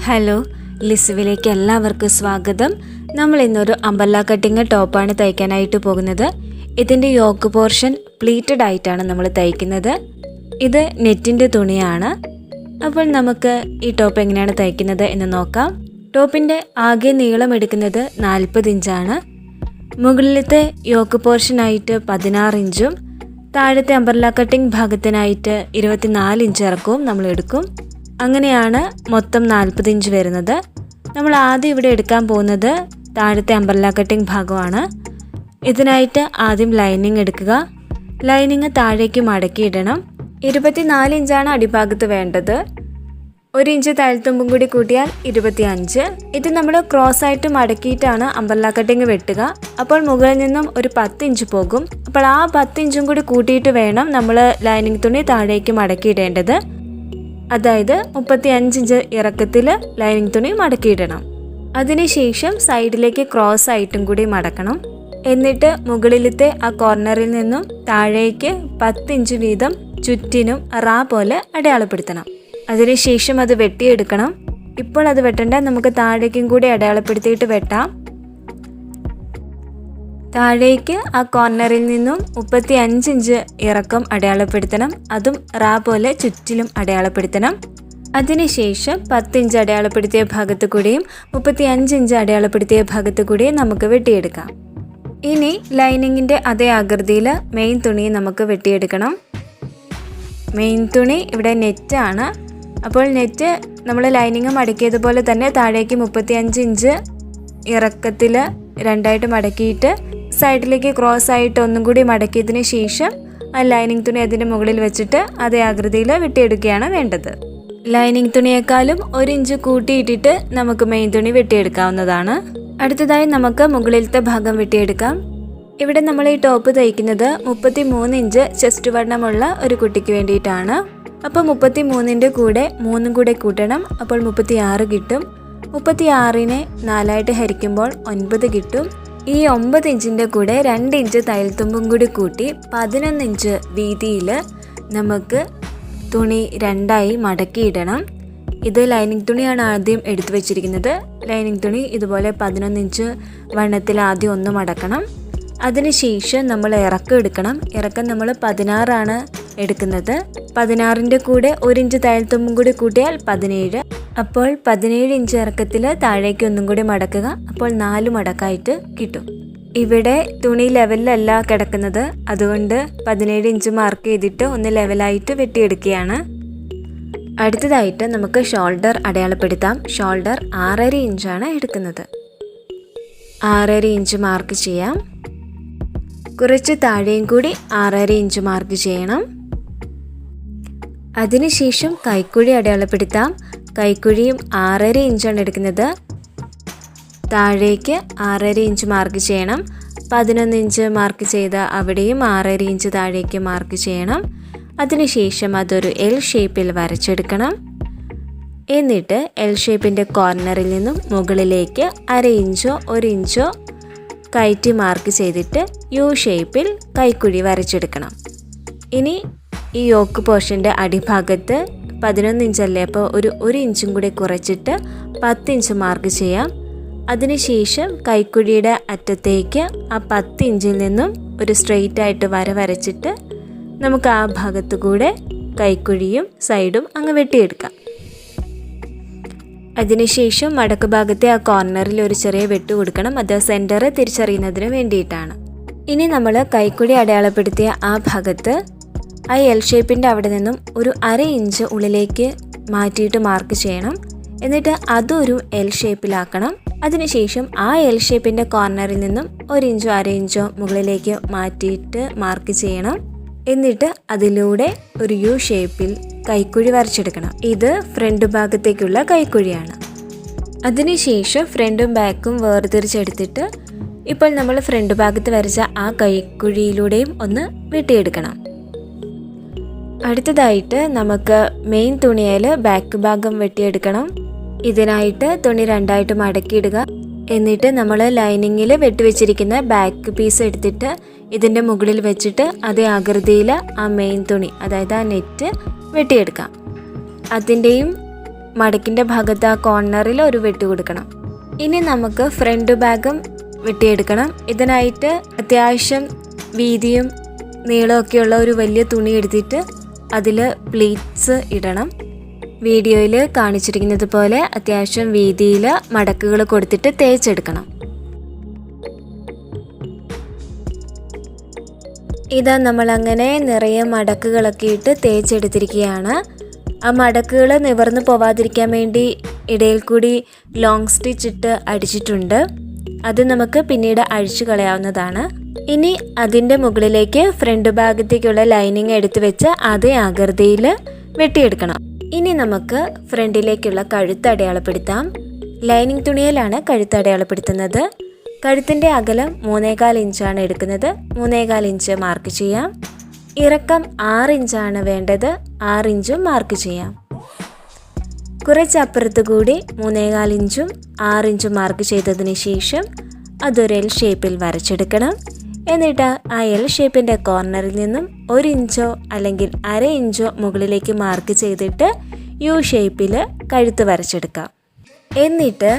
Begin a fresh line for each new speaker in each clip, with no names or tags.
Hello, ലിസ്സുവിലേക്ക് എല്ലാവർക്കും സ്വാഗതം. നമ്മൾ ഇന്നൊരു അംബല്ല കട്ടിങ് ടോപ്പാണ് തയ്ക്കാനായിട്ട് പോകുന്നത്. ഇതിൻ്റെ യോക്ക് പോർഷൻ പ്ലീറ്റഡ് ആയിട്ടാണ് നമ്മൾ തയ്ക്കുന്നത്. ഇത് നെറ്റിൻ്റെ തുണിയാണ്. അപ്പോൾ നമുക്ക് ഈ ടോപ്പ് എങ്ങനെയാണ് തയ്ക്കുന്നത് എന്ന് നോക്കാം. ടോപ്പിൻ്റെ ആകെ നീളം എടുക്കുന്നത് 40 ഇഞ്ചാണ്. മുകളിലത്തെ യോക്ക് പോർഷനായിട്ട് 16 ഇഞ്ചും താഴത്തെ അംബല്ല കട്ടിങ് ഭാഗത്തിനായിട്ട് 24 ഇഞ്ച് ഇറക്കവും നമ്മൾ എടുക്കും. അങ്ങനെയാണ് മൊത്തം 40 ഇഞ്ച് വരുന്നത്. നമ്മൾ ആദ്യം ഇവിടെ എടുക്കാൻ പോകുന്നത് താഴത്തെ അംബല്ല കട്ടിങ് ഭാഗമാണ്. ഇതിനായിട്ട് ആദ്യം ലൈനിങ് എടുക്കുക. ലൈനിങ് താഴേക്ക് മടക്കിയിടണം. 24 ഇഞ്ചാണ് അടിഭാഗത്ത് വേണ്ടത്. 1 ഇഞ്ച് താഴ്ത്തുമ്പും കൂടി കൂട്ടിയാൽ 25. ഇത് നമ്മൾ ക്രോസ് ആയിട്ട് മടക്കിയിട്ടാണ് അംബല്ല കട്ടിങ് വെട്ടുക. അപ്പോൾ മുകളിൽ നിന്നും ഒരു 10 ഇഞ്ച് പോകും. അപ്പോൾ ആ 10 ഇഞ്ചും കൂടി കൂട്ടിയിട്ട് വേണം നമ്മൾ ലൈനിങ് തുണി താഴേക്ക് മടക്കിയിടേണ്ടത്. അതായത് 35 ഇഞ്ച് ഇറക്കത്തിൽ ലൈനിങ് തുണി മടക്കിയിടണം. അതിനുശേഷം സൈഡിലേക്ക് ക്രോസ് ആയിട്ടും കൂടി മടക്കണം. എന്നിട്ട് മുകളിലത്തെ ആ കോർണറിൽ നിന്നും താഴേക്ക് 10 ഇഞ്ച് വീതം ചുറ്റിനും റാ പോലെ അടയാളപ്പെടുത്തണം. അതിനുശേഷം അത് വെട്ടിയെടുക്കണം. ഇപ്പോൾ അത് വെട്ടേണ്ട, നമുക്ക് താഴേക്കും കൂടി അടയാളപ്പെടുത്തിയിട്ട് വെട്ടാം. താഴേക്ക് ആ കോർണറിൽ നിന്നും 35 ഇഞ്ച് ഇറക്കം അടയാളപ്പെടുത്തണം. അതും റാ പോലെ ചുറ്റിലും അടയാളപ്പെടുത്തണം. അതിനുശേഷം 10 ഇഞ്ച് അടയാളപ്പെടുത്തിയ ഭാഗത്ത് കൂടിയും 35 ഇഞ്ച് അടയാളപ്പെടുത്തിയ ഭാഗത്ത് കൂടിയും നമുക്ക് വെട്ടിയെടുക്കാം. ഇനി ലൈനിങ്ങിൻ്റെ അതേ ആകൃതിയിൽ മെയിൻ തുണി നമുക്ക് വെട്ടിയെടുക്കണം. മെയിൻ തുണി ഇവിടെ നെറ്റാണ്. അപ്പോൾ നെറ്റ് നമ്മൾ ലൈനിങ് മടക്കിയതുപോലെ തന്നെ താഴേക്ക് 35 ഇഞ്ച് ഇറക്കത്തിൽ രണ്ടായിട്ട് മടക്കിയിട്ട് സൈഡിലേക്ക് ക്രോസ് ആയിട്ട് ഒന്നും കൂടി മടക്കിയതിന് ശേഷം ആ ലൈനിങ് തുണി അതിൻ്റെ മുകളിൽ വെച്ചിട്ട് അതേ ആകൃതിയിൽ വെട്ടിയെടുക്കുകയാണ് വേണ്ടത്. ലൈനിങ് തുണിയേക്കാളും 1 ഇഞ്ച് കൂട്ടിയിട്ടിട്ട് നമുക്ക് മെയിൻ തുണി വെട്ടിയെടുക്കാവുന്നതാണ്. അടുത്തതായി നമുക്ക് മുകളിലത്തെ ഭാഗം വെട്ടിയെടുക്കാം. ഇവിടെ നമ്മൾ ഈ ടോപ്പ് തയ്ക്കുന്നത് 33 ഇഞ്ച് ചെസ്റ്റ് വണ്ണമുള്ള ഒരു കുട്ടിക്ക് വേണ്ടിയിട്ടാണ്. അപ്പോൾ 33ൻ്റെ കൂടെ 3 കൂടെ കൂട്ടണം. അപ്പോൾ 36 കിട്ടും. 36നെ 4 ഹരിക്കുമ്പോൾ 9 കിട്ടും. ഈ 9 ഇഞ്ചിൻ്റെ കൂടെ 2 ഇഞ്ച് തയ്യൽത്തുമ്പും കൂടി കൂട്ടി 11 ഇഞ്ച് വീതിയിൽ നമുക്ക് തുണി രണ്ടായി മടക്കിയിടണം. ഇത് ലൈനിങ് തുണിയാണ് ആദ്യം എടുത്തു വെച്ചിരിക്കുന്നത്. ലൈനിങ് തുണി ഇതുപോലെ 11 ഇഞ്ച് വണ്ണത്തിൽ ആദ്യം ഒന്ന് മടക്കണം. അതിനുശേഷം നമ്മൾ ഇറക്കം എടുക്കണം. ഇറക്കം നമ്മൾ 16 എടുക്കുന്നത്. 16ൻ്റെ കൂടെ 1 ഇഞ്ച് തയ്യൽത്തുമ്പും കൂടി കൂട്ടിയാൽ 17. അപ്പോൾ 17 ഇഞ്ച് ഇറക്കത്തിൽ താഴേക്ക് ഒന്നും കൂടി മടക്കുക. അപ്പോൾ 4 മടക്കായിട്ട് കിട്ടും. ഇവിടെ തുണി ലെവലിലല്ല കിടക്കുന്നത്, അതുകൊണ്ട് 17 ഇഞ്ച് മാർക്ക് ചെയ്തിട്ട് ഒന്ന് ലെവലായിട്ട് വെട്ടിയെടുക്കുകയാണ്. അടുത്തതായിട്ട് നമുക്ക് ഷോൾഡർ അടയാളപ്പെടുത്താം. ഷോൾഡർ 6.5 ഇഞ്ചാണ് എടുക്കുന്നത്. 6.5 ഇഞ്ച് മാർക്ക് ചെയ്യാം. കുറച്ച് താഴെയും കൂടി 6.5 ഇഞ്ച് മാർക്ക് ചെയ്യണം. അതിനുശേഷം കൈക്കുഴി അടയാളപ്പെടുത്താം. കൈക്കുഴിയും 6.5 ഇഞ്ചാണ് എടുക്കുന്നത്. താഴേക്ക് 6.5 ഇഞ്ച് മാർക്ക് ചെയ്യണം. 11 ഇഞ്ച് മാർക്ക് ചെയ്ത അവിടെയും 6.5 ഇഞ്ച് താഴേക്ക് മാർക്ക് ചെയ്യണം. അതിനുശേഷം അതൊരു എൽ ഷേപ്പിൽ വരച്ചെടുക്കണം. എന്നിട്ട് എൽ ഷേപ്പിൻ്റെ കോർണറിൽ നിന്നും മുകളിലേക്ക് 1/2 ഇഞ്ചോ 1 ഇഞ്ചോ കയറ്റി മാർക്ക് ചെയ്തിട്ട് യു ഷേപ്പിൽ കൈക്കുഴി വരച്ചെടുക്കണം. ഇനി ഈ യോക്ക് പോർഷൻ്റെ അടിഭാഗത്ത് 11 ഇഞ്ചല്ലേ, അപ്പോൾ ഒരു 1 ഇഞ്ചും കൂടി കുറച്ചിട്ട് 10 ഇഞ്ച് മാർക്ക് ചെയ്യാം. അതിനുശേഷം കൈക്കുഴിയുടെ അറ്റത്തേക്ക് ആ 10 ഇഞ്ചിൽ നിന്നും ഒരു സ്ട്രെയിറ്റ് ആയിട്ട് വരച്ചിട്ട് നമുക്ക് ആ ഭാഗത്തു കൂടെ കൈക്കുഴിയും സൈഡും അങ്ങ് വെട്ടിയെടുക്കാം. അതിനുശേഷം മടക്ക് ഭാഗത്തെ ആ കോർണറിൽ ഒരു ചെറിയ വെട്ട് കൊടുക്കണം. അത് സെൻറ്റർ തിരിച്ചറിയുന്നതിന് വേണ്ടിയിട്ടാണ്. ഇനി നമ്മൾ കൈക്കുഴി അടയാളപ്പെടുത്തിയ ആ ഭാഗത്ത് ആ എൽ ഷേപ്പിൻ്റെ അവിടെ നിന്നും ഒരു 1/2 ഇഞ്ച് ഉള്ളിലേക്ക് മാറ്റിയിട്ട് മാർക്ക് ചെയ്യണം. എന്നിട്ട് അതൊരു എൽ ഷേപ്പിലാക്കണം. അതിനുശേഷം ആ എൽ ഷേപ്പിൻ്റെ കോർണറിൽ നിന്നും 1 ഇഞ്ചോ 1/2 ഇഞ്ചോ മുകളിലേക്ക് മാറ്റിയിട്ട് മാർക്ക് ചെയ്യണം. എന്നിട്ട് അതിലൂടെ ഒരു യു ഷേപ്പിൽ കൈക്കുഴി വരച്ചെടുക്കണം. ഇത് ഫ്രണ്ട് ഭാഗത്തേക്കുള്ള കൈക്കുഴിയാണ്. അതിനുശേഷം ഫ്രണ്ടും ബാക്കും വേർതിരിച്ചെടുത്തിട്ട് ഇപ്പോൾ നമ്മൾ ഫ്രണ്ട് ഭാഗത്ത് വരച്ച ആ കൈക്കുഴിയിലൂടെയും ഒന്ന് വെട്ടിയെടുക്കണം. അടുത്തതായിട്ട് നമുക്ക് മെയിൻ തുണിയിൽ ബാക്ക് ഭാഗം വെട്ടിയെടുക്കണം. ഇതിനായിട്ട് തുണി രണ്ടായിട്ട് മടക്കിയിടുക. എന്നിട്ട് നമ്മൾ ലൈനിങ്ങിൽ വെട്ടിവെച്ചിരിക്കുന്ന ബാക്ക് പീസ് എടുത്തിട്ട് ഇതിൻ്റെ മുകളിൽ വെച്ചിട്ട് അതേ ആകൃതിയിൽ ആ മെയിൻ തുണി, അതായത് ആ നെറ്റ് വെട്ടിയെടുക്കാം. അതിൻ്റെയും മടക്കിൻ്റെ ഭാഗത്ത് ആ കോർണറിൽ ഒരു വെട്ട് കൊടുക്കണം. ഇനി നമുക്ക് ഫ്രണ്ട് ഭാഗം വെട്ടിയെടുക്കണം. ഇതിനായിട്ട് അത്യാവശ്യം വീതിയും നീളമൊക്കെയുള്ള ഒരു വലിയ തുണി എടുത്തിട്ട് അതിൽ പ്ലീറ്റ്സ് ഇടണം. വീഡിയോയിൽ കാണിച്ചിരിക്കുന്നത് പോലെ അത്യാവശ്യം വീതിയിൽ മടക്കുകൾ കൊടുത്തിട്ട് തേച്ചെടുക്കണം. ഇതാ നമ്മളങ്ങനെ നിറയെ മടക്കുകളൊക്കെ ഇട്ട് തേച്ചെടുത്തിരിക്കുകയാണ്. ആ മടക്കുകൾ നിവർന്ന് പോവാതിരിക്കാൻ വേണ്ടി ഇടയിൽ കൂടി ലോങ് സ്റ്റിച്ച് ഇട്ട് അടിച്ചിട്ടുണ്ട്. അത് നമുക്ക് പിന്നീട് അഴിച്ചു കളയാവുന്നതാണ്. ഇനി അതിൻ്റെ മുകളിലേക്ക് ഫ്രണ്ട് ഭാഗത്തേക്കുള്ള ലൈനിങ് എടുത്തു വെച്ച് അതേ ആകൃതിയിൽ വെട്ടിയെടുക്കണം. ഇനി നമുക്ക് ഫ്രണ്ടിലേക്കുള്ള കഴുത്ത് അടയാളപ്പെടുത്താം. ലൈനിങ് തുണിയിലാണ് കഴുത്ത് അടയാളപ്പെടുത്തുന്നത്. കഴുത്തിൻ്റെ അകലം 3.25 ഇഞ്ചാണ് എടുക്കുന്നത്. 3.25 ഇഞ്ച് മാർക്ക് ചെയ്യാം. ഇറക്കം 6 ഇഞ്ചാണ് വേണ്ടത്. 6 ഇഞ്ചും മാർക്ക് ചെയ്യാം. കുറച്ചപ്പുറത്ത് കൂടി 3.25 ഇഞ്ചും 6 ഇഞ്ചും മാർക്ക് ചെയ്തതിന് ശേഷം അതൊരു എൽ ഷേപ്പിൽ വരച്ചെടുക്കണം. എന്നിട്ട് ആ എൽ ഷേപ്പിൻ്റെ കോർണറിൽ നിന്നും 1 ഇഞ്ചോ അല്ലെങ്കിൽ 1/2 ഇഞ്ചോ മുകളിലേക്ക് മാർക്ക് ചെയ്തിട്ട് യു ഷേപ്പിൽ കഴുത്ത് വരച്ചെടുക്കാം. എന്നിട്ട്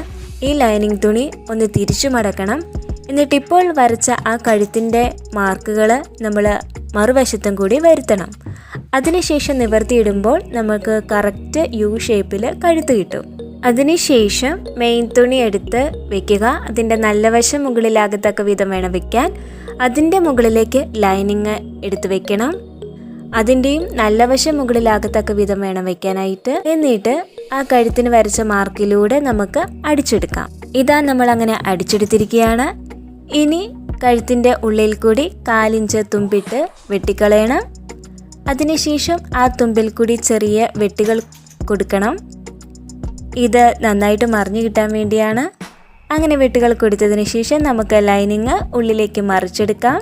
ഈ ലൈനിങ് തുണി ഒന്ന് തിരിച്ചു മടക്കണം. എന്നിട്ട് ഇപ്പോൾ വരച്ച ആ കഴുത്തിൻ്റെ മാർക്കുകൾ നമ്മൾ മറുവശത്തും കൂടി വരുത്തണം. അതിനുശേഷം നിവർത്തിയിടുമ്പോൾ നമുക്ക് കറക്റ്റ് യു ഷേപ്പിൽ കഴുത്ത് കിട്ടും. അതിനുശേഷം മെയിൻ തുണി എടുത്ത് വെക്കുക. അതിൻ്റെ നല്ല വശം മുകളിലാകത്തക്ക വിധം വേണം വെക്കാൻ. അതിൻ്റെ മുകളിലേക്ക് ലൈനിങ് എടുത്ത് വെക്കണം. അതിൻ്റെയും നല്ല വശം മുകളിലാകത്തക്ക വിധം വേണം വെക്കാനായിട്ട്. എന്നിട്ട് ആ കഴുത്തിന് വരച്ച മാർക്കിലൂടെ നമുക്ക് അടിച്ചെടുക്കാം. ഇതാ നമ്മൾ അങ്ങനെ അടിച്ചെടുത്തിരിക്കുകയാണ്. ഇനി കഴുത്തിൻ്റെ ഉള്ളിൽ കൂടി 4 ഇഞ്ച് തുമ്പിട്ട് വെട്ടിക്കളയണം. അതിനുശേഷം ആ തുമ്പിൽ കൂടി ചെറിയ വെട്ടുകൾ കൊടുക്കണം. ഇത് നന്നായിട്ട് മറിഞ്ഞു കിട്ടാൻ വേണ്ടിയാണ്. അങ്ങനെ വെട്ടുകൾ കൊടുത്തതിന് ശേഷം നമുക്ക് ലൈനിങ് ഉള്ളിലേക്ക് മറിച്ചെടുക്കാം.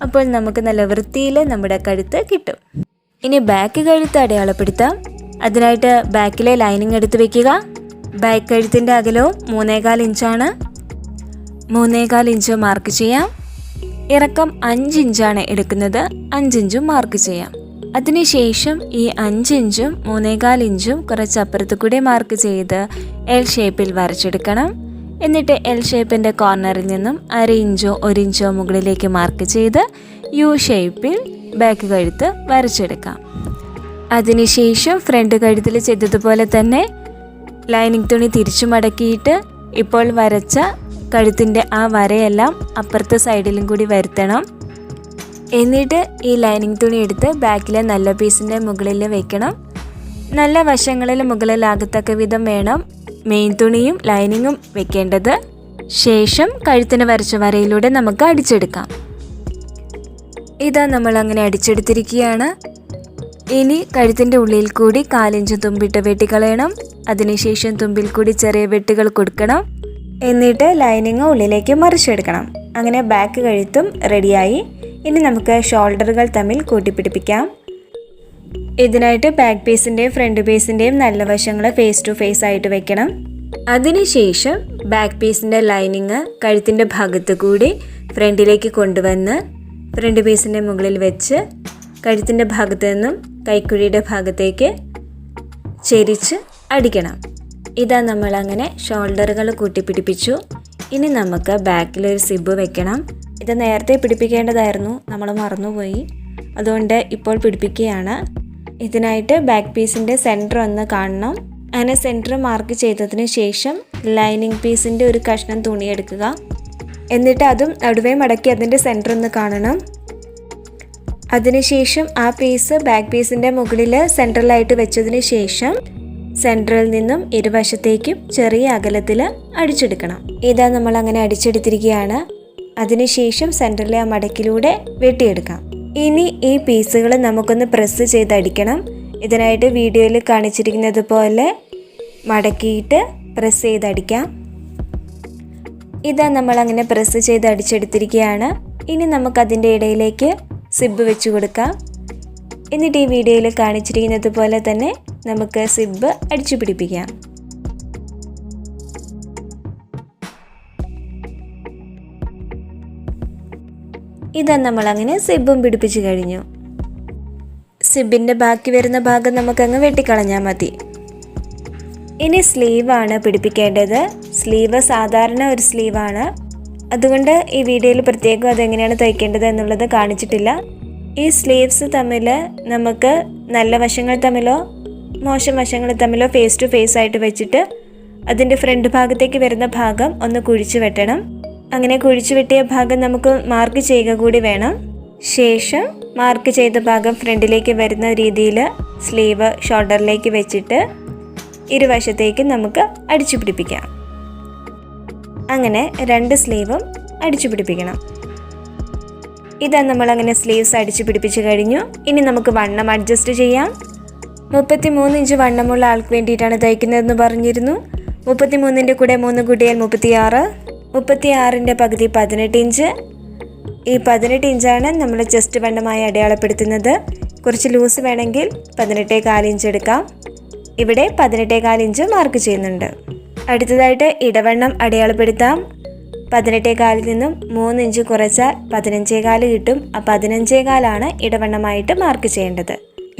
അപ്പോൾ നമുക്ക് നല്ല വൃത്തിയിൽ നമ്മുടെ കഴുത്ത് കിട്ടും. ഇനി ബാക്ക് കഴുത്ത് അടയാളപ്പെടുത്താം. അതിനായിട്ട് ബാക്കിലെ ലൈനിങ് എടുത്ത് വെക്കുക. ബാക്ക് കഴുത്തിൻ്റെ അകലവും 3.25 ഇഞ്ചാണ്. 3.25 ഇഞ്ച് മാർക്ക് ചെയ്യാം. ഇറക്കം 5 ഇഞ്ചാണ് എടുക്കുന്നത്. 5 ഇഞ്ചും മാർക്ക് ചെയ്യാം. അതിനുശേഷം ഈ 5 ഇഞ്ചും 3.25 ഇഞ്ചും കുറച്ചപ്പുറത്ത് കൂടി മാർക്ക് ചെയ്ത് എൽ ഷേപ്പിൽ വരച്ചെടുക്കണം. എന്നിട്ട് എൽ ഷേപ്പിൻ്റെ കോർണറിൽ നിന്നും 1/2 ഇഞ്ചോ 1 ഇഞ്ചോ മുകളിലേക്ക് മാർക്ക് ചെയ്ത് യു ഷേപ്പിൽ ബാക്ക് കഴുത്ത് വരച്ചെടുക്കാം. അതിനുശേഷം ഫ്രണ്ട് കഴുത്തിൽ ചെയ്തതുപോലെ തന്നെ ലൈനിങ് തുണി തിരിച്ചു മടക്കിയിട്ട് ഇപ്പോൾ വരച്ച കഴുത്തിൻ്റെ ആ വരയെല്ലാം അപ്പുറത്തെ സൈഡിലും കൂടി വരുത്തണം. എന്നിട്ട് ഈ ലൈനിങ് തുണി എടുത്ത് ബാക്കിലെ നല്ല പീസിൻ്റെ മുകളിൽ വെക്കണം. നല്ല വശങ്ങളിൽ മുകളിലാകത്തക്ക വിധം വേണം മെയിൻ തുണിയും ലൈനിങ്ങും വെക്കേണ്ടത്. ശേഷം കഴുത്തിന് വരച്ച വരയിലൂടെ നമുക്ക് അടിച്ചെടുക്കാം. ഇതാ നമ്മൾ അങ്ങനെ അടിച്ചെടുത്തിരിക്കുകയാണ്. ഇനി കഴുത്തിൻ്റെ ഉള്ളിൽ കൂടി 4 ഇഞ്ച് തുമ്പിട്ട് വെട്ടിക്കളയണം. അതിനുശേഷം തുമ്പിൽ കൂടി ചെറിയ വെട്ടുകൾ കൊടുക്കണം. എന്നിട്ട് ലൈനിങ് ഉള്ളിലേക്ക് മറിച്ചെടുക്കണം. അങ്ങനെ ബാക്ക് കഴുത്തും റെഡിയായി. ഇനി നമുക്ക് ഷോൾഡറുകൾ തമ്മിൽ കൂട്ടിപ്പിടിപ്പിക്കാം. ഇതിനായിട്ട് ബാക്ക് പീസിൻ്റെയും ഫ്രണ്ട് പീസിൻ്റെയും നല്ല വശങ്ങൾ ഫേസ് ടു ഫേസ് ആയിട്ട് വെക്കണം. അതിനുശേഷം ബാക്ക് പീസിൻ്റെ ലൈനിങ് കഴുത്തിൻ്റെ ഭാഗത്ത് കൂടി ഫ്രണ്ടിലേക്ക് കൊണ്ടുവന്ന് ഫ്രണ്ട് പീസിൻ്റെ മുകളിൽ വെച്ച് കഴുത്തിൻ്റെ ഭാഗത്ത് നിന്നും കൈക്കുഴിയുടെ ഭാഗത്തേക്ക് ചെരിച്ച് അടിക്കണം. ഇതാ നമ്മളങ്ങനെ ഷോൾഡറുകൾ കൂട്ടിപ്പിടിപ്പിച്ചു. ഇനി നമുക്ക് ബാക്കിലൊരു സിബ് വെക്കണം. ഇത് നേരത്തെ പിടിപ്പിക്കേണ്ടതായിരുന്നു, നമ്മൾ മറന്നുപോയി. അതുകൊണ്ട് ഇപ്പോൾ പിടിപ്പിക്കുകയാണ്. ഇതിനായിട്ട് ബാക്ക് പീസിൻ്റെ സെൻറ്റർ ഒന്ന് കാണണം. അങ്ങനെ സെൻറ്റർ മാർക്ക് ചെയ്തതിന് ശേഷം ലൈനിങ് പീസിൻ്റെ ഒരു കഷ്ണം തുണി എടുക്കുക. എന്നിട്ട് അതും നടുവേ മടക്കി അതിൻ്റെ സെൻറ്റർ ഒന്ന് കാണണം. അതിനുശേഷം ആ പീസ് ബാക്ക് പീസിൻ്റെ മുകളിൽ സെൻട്രലായിട്ട് വെച്ചതിന് ശേഷം സെൻട്രലിൽ നിന്നും ഇരുവശത്തേക്കും ചെറിയ അകലത്തിൽ അടിച്ചെടുക്കണം. ഇതാ നമ്മൾ അങ്ങനെ അടിച്ചെടുത്തിരിക്കുകയാണ്. അതിനുശേഷം സെൻട്രലിലെ ആ മടക്കിലൂടെ വെട്ടിയെടുക്കാം. ഇനി ഈ പീസുകൾ നമുക്കൊന്ന് പ്രസ് ചെയ്ത് അടിക്കണം. ഇതിനായിട്ട് വീഡിയോയിൽ കാണിച്ചിരിക്കുന്നത് പോലെ മടക്കിയിട്ട് പ്രസ് ചെയ്ത് അടിക്കാം. ഇതാ നമ്മൾ അങ്ങനെ പ്രസ് ചെയ്ത് അടിച്ചെടുത്തിരിക്കുകയാണ്. ഇനി നമുക്കതിൻ്റെ ഇടയിലേക്ക് സിബ് വെച്ച് കൊടുക്കാം. എന്നിട്ട് ഈ വീഡിയോയിൽ കാണിച്ചിരിക്കുന്നത് പോലെ തന്നെ നമുക്ക് സിബ് അടിച്ചു പിടിപ്പിക്കാം. ഇതാ നമ്മളങ്ങനെ സിബും പിടിപ്പിച്ച് കഴിഞ്ഞു. സിബിൻ്റെ ബാക്കി വരുന്ന ഭാഗം നമുക്കങ്ങ് വെട്ടിക്കളഞ്ഞാൽ മതി. ഇനി സ്ലീവാണ് പിടിപ്പിക്കേണ്ടത്. സ്ലീവ് സാധാരണ ഒരു സ്ലീവാണ്, അതുകൊണ്ട് ഈ വീഡിയോയിൽ പ്രത്യേകം അതെങ്ങനെയാണ് തയ്ക്കേണ്ടത് എന്നുള്ളത് കാണിച്ചിട്ടില്ല. ഈ സ്ലീവ്സ് തമ്മിൽ നമുക്ക് നല്ല വശങ്ങൾ തമ്മിലോ മോശം വശങ്ങൾ തമ്മിലോ ഫേസ് ടു ഫേസ് ആയിട്ട് വെച്ചിട്ട് അതിൻ്റെ ഫ്രണ്ട് ഭാഗത്തേക്ക് വരുന്ന ഭാഗം ഒന്ന് കുഴിച്ചു വെട്ടണം. അങ്ങനെ കുഴിച്ചു വെട്ടിയ ഭാഗം നമുക്ക് മാർക്ക് ചെയ്യുക കൂടി വേണം. ശേഷം മാർക്ക് ചെയ്ത ഭാഗം ഫ്രണ്ടിലേക്ക് വരുന്ന രീതിയിൽ സ്ലീവ് ഷോൾഡറിലേക്ക് വെച്ചിട്ട് ഇരുവശത്തേക്ക് നമുക്ക് അടിച്ചു പിടിപ്പിക്കാം. അങ്ങനെ 2 സ്ലീവും അടിച്ചു പിടിപ്പിക്കണം. ഇതാ നമ്മളങ്ങനെ സ്ലീവ്സ് അടിച്ചു പിടിപ്പിച്ച് കഴിഞ്ഞു. ഇനി നമുക്ക് വണ്ണം അഡ്ജസ്റ്റ് ചെയ്യാം. 33 ഇഞ്ച് വണ്ണമുള്ള ആൾക്ക് വേണ്ടിയിട്ടാണ് തയ്ക്കുന്നതെന്ന് പറഞ്ഞിരുന്നു. 33ൻ്റെ കൂടെ 3 കൂട്ടിയാൽ 36. 36ൻ്റെ പകുതി 18 ഇഞ്ച്. ഈ 18 ഇഞ്ചാണ് നമ്മൾ ചെസ്റ്റ് വണ്ണമായി അടയാളപ്പെടുത്തുന്നത്. കുറച്ച് ലൂസ് വേണമെങ്കിൽ 18.25 ഇഞ്ച് എടുക്കാം. ഇവിടെ 18.25 ഇഞ്ച് മാർക്ക് ചെയ്യുന്നുണ്ട്. അടുത്തതായിട്ട് ഇടവണ്ണം അടയാളപ്പെടുത്താം. 18.25 നിന്നും 3 ഇഞ്ച് കുറച്ചാൽ 15.25 കിട്ടും. ആ 15.25 ഇടവണ്ണമായിട്ട് മാർക്ക് ചെയ്യേണ്ടത്.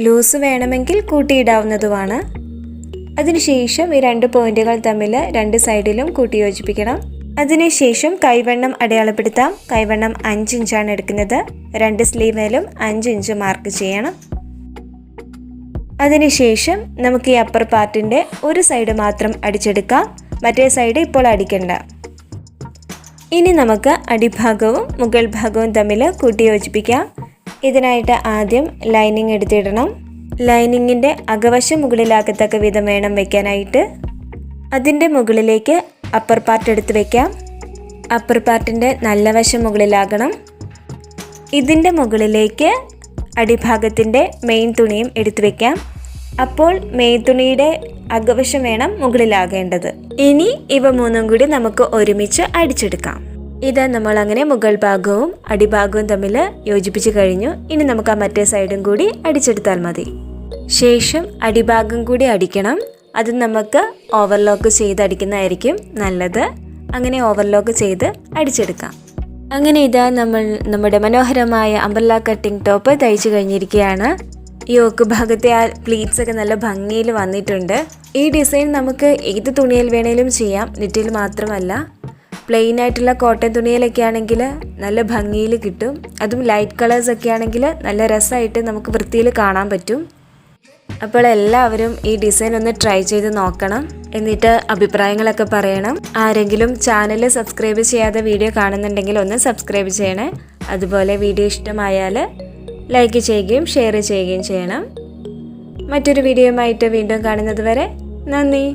ലൂസ് വേണമെങ്കിൽ കൂട്ടിയിടാവുന്നതുമാണ്. അതിനുശേഷം ഈ 2 പോയിന്റുകൾ തമ്മിൽ 2 സൈഡിലും കൂട്ടി യോജിപ്പിക്കണം. അതിനുശേഷം കൈവണ്ണം അടയാളപ്പെടുത്താം. കൈവണ്ണം 5 ഇഞ്ചാണ് എടുക്കുന്നത്. 2 സ്ലീവിലും 5 ഇഞ്ച് മാർക്ക് ചെയ്യണം. അതിനുശേഷം നമുക്ക് ഈ അപ്പർ പാർട്ടിൻ്റെ ഒരു സൈഡ് മാത്രം അടിച്ചെടുക്കാം. മറ്റേ സൈഡ് ഇപ്പോൾ അടിക്കണ്ട. ഇനി നമുക്ക് അടിഭാഗവും മുകൾ ഭാഗവും തമ്മിൽ കൂട്ടി യോജിപ്പിക്കാം. ഇതിനായിട്ട് ആദ്യം ലൈനിങ് എടുത്തിടണം. ലൈനിങ്ങിൻ്റെ അകവശം മുകളിലാക്കത്തക്ക വിധം വേണം വയ്ക്കാനായിട്ട്. അതിൻ്റെ മുകളിലേക്ക് അപ്പർ പാർട്ട് എടുത്ത് വയ്ക്കാം. അപ്പർ പാർട്ടിൻ്റെ നല്ല വശം മുകളിലാകണം. ഇതിൻ്റെ മുകളിലേക്ക് അടിഭാഗത്തിൻ്റെ മെയിൻ തുണിയും എടുത്തു വയ്ക്കാം. അപ്പോൾ മെയിൻ തുണിയുടെ അകവശം വേണം മുകളിലാകേണ്ടത്. ഇനി ഇവ 3 കൂടി നമുക്ക് ഒരുമിച്ച് അടിച്ചെടുക്കാം. ഇത് നമ്മൾ അങ്ങനെ മുകൾ ഭാഗവും അടിഭാഗവും തമ്മിൽ യോജിപ്പിച്ച് കഴിഞ്ഞു. ഇനി നമുക്ക് ആ മറ്റേ സൈഡും കൂടി അടിച്ചെടുത്താൽ മതി. ശേഷം അടിഭാഗം കൂടി അടിക്കണം. അത് നമുക്ക് ഓവർലോക്ക് ചെയ്ത് അടിക്കുന്നതായിരിക്കും നല്ലത്. അങ്ങനെ ഓവർലോക്ക് ചെയ്ത് അടിച്ചെടുക്കാം. അങ്ങനെ ഇതാ നമ്മൾ നമ്മുടെ മനോഹരമായ അംബ്രല്ല കട്ടിംഗ് ടോപ്പ് തയ്ച്ചു കഴിഞ്ഞിരിക്കുകയാണ്. യോക്ക് ഭാഗത്തെ ആ പ്ലീറ്റ്സ് ഒക്കെ നല്ല ഭംഗിയിൽ വന്നിട്ടുണ്ട്. ഈ ഡിസൈൻ നമുക്ക് ഏത് തുണിയിൽ വേണേലും ചെയ്യാം, നെറ്റിൽ മാത്രമല്ല. പ്ലെയിൻ ആയിട്ടുള്ള കോട്ടൺ തുണിയിലൊക്കെ ആണെങ്കിൽ നല്ല ഭംഗിയിൽ കിട്ടും. അതും ലൈറ്റ് കളേഴ്സ് ഒക്കെ ആണെങ്കിൽ നല്ല രസമായിട്ട് നമുക്ക് വൃത്തിയിൽ കാണാൻ പറ്റും. അപ്പോൾ എല്ലാവരും ഈ ഡിസൈൻ ഒന്ന് ട്രൈ ചെയ്ത് നോക്കണം. എന്നിട്ട് അഭിപ്രായങ്ങളൊക്കെ പറയണം. ആരെങ്കിലും ചാനൽ സബ്സ്ക്രൈബ് ചെയ്യാതെ വീഡിയോ കാണുന്നുണ്ടെങ്കിൽ ഒന്ന് സബ്സ്ക്രൈബ് ചെയ്യണേ. അതുപോലെ വീഡിയോ ഇഷ്ടമായാൽ ലൈക്ക് ചെയ്യുകയും ഷെയർ ചെയ്യുകയും ചെയ്യണം. മറ്റൊരു വീഡിയോയുമായിട്ട് വീണ്ടും കാണുന്നത് വരെ നന്ദി.